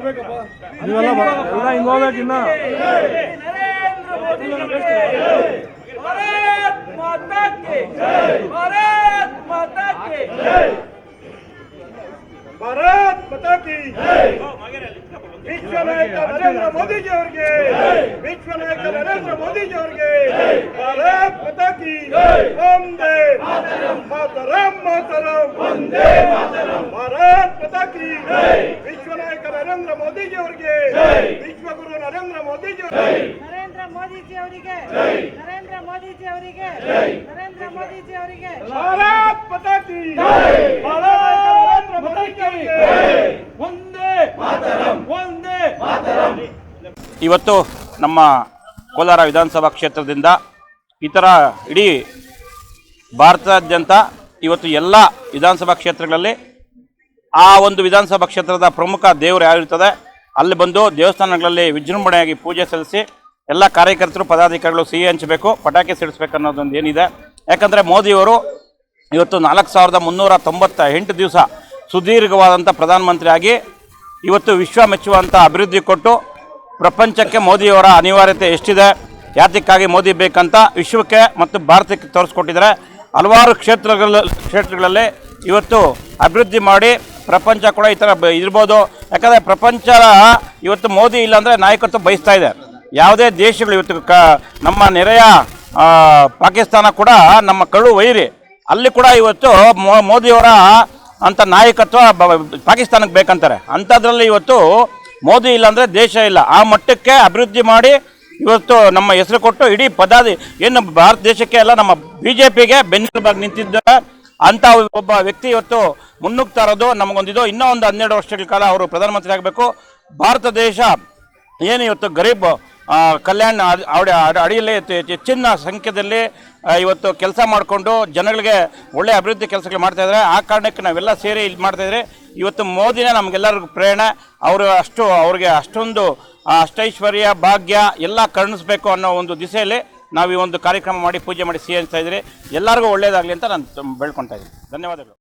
ನೀವೆಲ್ಲ ಎಲ್ಲ ಹಿಂಗೆ ಹೋಗ್ಬೇಕು ಇನ್ನ भारत माता की विश्व नायक नरेंद्र मोदी जी ಅವರಿಗೆ विश्व नायक नरेंद्र मोदी जी ಅವರಿಗೆ भारत माता की वंदे मातरम मातरम वंदे मातरम भारत माता की विश्व नायक नरेंद्र मोदी जी ಅವರಿಗೆ विश्व गुरु नरेंद्र मोदी जी नरेंद्र मोदी जी ಅವರಿಗೆ नरेंद्र मोदी जी ಅವರಿಗೆ नरेंद्र मोदी जी ಅವರಿಗೆ भारत माता की ಇವತ್ತು ನಮ್ಮ ಕೋಲಾರ ವಿಧಾನಸಭಾ ಕ್ಷೇತ್ರದಿಂದ ಇತರ ಇಡೀ ಭಾರತದಾದ್ಯಂತ ಇವತ್ತು ಎಲ್ಲ ವಿಧಾನಸಭಾ ಕ್ಷೇತ್ರಗಳಲ್ಲಿ ಆ ಒಂದು ವಿಧಾನಸಭಾ ಕ್ಷೇತ್ರದ ಪ್ರಮುಖ ದೇವರು ಯಾರಿರ್ತದೆ ಅಲ್ಲಿ ಬಂದು ದೇವಸ್ಥಾನಗಳಲ್ಲಿ ವಿಜೃಂಭಣೆಯಾಗಿ ಪೂಜೆ ಸಲ್ಲಿಸಿ ಎಲ್ಲ ಕಾರ್ಯಕರ್ತರು ಪದಾಧಿಕಾರಿಗಳು ಸಿಹಿ ಹಂಚಬೇಕು, ಪಟಾಕಿ ಸಿಡಿಸ್ಬೇಕು ಅನ್ನೋದೊಂದು ಏನಿದೆ. ಯಾಕಂದರೆ ಮೋದಿಯವರು ಇವತ್ತು 4398 ದಿವಸ ಸುದೀರ್ಘವಾದಂಥ ಪ್ರಧಾನಮಂತ್ರಿಯಾಗಿ ಇವತ್ತು ವಿಶ್ವ ಮೆಚ್ಚುವಂಥ ಅಭಿವೃದ್ಧಿ ಕೊಟ್ಟು ಪ್ರಪಂಚಕ್ಕೆ ಮೋದಿಯವರ ಅನಿವಾರ್ಯತೆ ಎಷ್ಟಿದೆ, ಯಾತಕ್ಕಾಗಿ ಮೋದಿ ಬೇಕಂತ ವಿಶ್ವಕ್ಕೆ ಮತ್ತು ಭಾರತಕ್ಕೆ ತೋರಿಸ್ಕೊಟ್ಟಿದ್ದಾರೆ. ಹಲವಾರು ಕ್ಷೇತ್ರಗಳಲ್ಲಿ ಇವತ್ತು ಅಭಿವೃದ್ಧಿ ಮಾಡಿ ಪ್ರಪಂಚ ಕೂಡ ಈ ಥರ ಇರ್ಬೋದು. ಯಾಕಂದರೆ ಪ್ರಪಂಚ ಇವತ್ತು ಮೋದಿ ಇಲ್ಲಾಂದರೆ ನಾಯಕತ್ವ ಬಯಸ್ತಾ ಇದೆ. ಯಾವುದೇ ದೇಶಗಳು ಇವತ್ತು ನಮ್ಮ ನೆರೆಯ ಪಾಕಿಸ್ತಾನ ಕೂಡ ನಮ್ಮ ಕಳ್ಳು ವೈರಿ, ಅಲ್ಲಿ ಕೂಡ ಇವತ್ತು ಮೋದಿಯವರ ಅಂಥ ನಾಯಕತ್ವ ಪಾಕಿಸ್ತಾನಕ್ಕೆ ಬೇಕಂತಾರೆ. ಅಂಥದ್ರಲ್ಲಿ ಇವತ್ತು ಮೋದಿ ಇಲ್ಲಾಂದರೆ ದೇಶ ಇಲ್ಲ. ಆ ಮಟ್ಟಕ್ಕೆ ಅಭಿವೃದ್ಧಿ ಮಾಡಿ ಇವತ್ತು ನಮ್ಮ ಹೆಸರು ಕೊಟ್ಟು ಇಡೀ ಏನು ಭಾರತ ದೇಶಕ್ಕೆ ಎಲ್ಲ ನಮ್ಮ BJPಗೆ ಬೆನ್ನೆಲುಬಾಗಿ ನಿಂತಿದ್ದಾರೆ. ಅಂಥ ಒಬ್ಬ ವ್ಯಕ್ತಿ ಇವತ್ತು ಮುನ್ನುಗ್ತಾ ಇರೋದು ನಮಗೊಂದಿದು. ಇನ್ನೂ ಒಂದು 12 ವರ್ಷಗಳ ಕಾಲ ಅವರು ಪ್ರಧಾನಮಂತ್ರಿ ಆಗಬೇಕು. ಭಾರತ ದೇಶ ಏನು ಇವತ್ತು ಗರೀಬ್ ಕಲ್ಯಾಣ ಅಡಿಯಲ್ಲಿ ಹೆಚ್ಚಿನ ಸಂಖ್ಯೆಯಲ್ಲಿ ಇವತ್ತು ಕೆಲಸ ಮಾಡಿಕೊಂಡು ಜನಗಳಿಗೆ ಒಳ್ಳೆ ಅಭಿವೃದ್ಧಿ ಕೆಲಸಗಳು ಮಾಡ್ತಾಯಿದ್ದಾರೆ. ಆ ಕಾರಣಕ್ಕೆ ನಾವೆಲ್ಲ ಸೇರಿ ಇಲ್ಲಿ ಮಾಡ್ತಾಯಿದ್ರೆ ಇವತ್ತು ಮೋದಿನೇ ನಮಗೆಲ್ಲರಿಗೂ ಪ್ರೇರಣೆ. ಅವ್ರಿಗೆ ಅಷ್ಟೊಂದು ಅಷ್ಟೈಶ್ವರ್ಯ ಭಾಗ್ಯ ಎಲ್ಲ ಕರುಣಿಸ್ಬೇಕು ಅನ್ನೋ ಒಂದು ದಿಸೆಯಲ್ಲಿ ನಾವು ಈ ಒಂದು ಕಾರ್ಯಕ್ರಮ ಮಾಡಿ ಪೂಜೆ ಮಾಡಿ ಸಿಹಿ ಹಂಚ್ತಾ ಇದ್ದೀರಿ. ಎಲ್ಲರಿಗೂ ಒಳ್ಳೆಯದಾಗಲಿ ಅಂತ ನಾನು ಬೇಡ್ಕೊಳ್ತಾ ಇದ್ದೀನಿ. ಧನ್ಯವಾದಗಳು.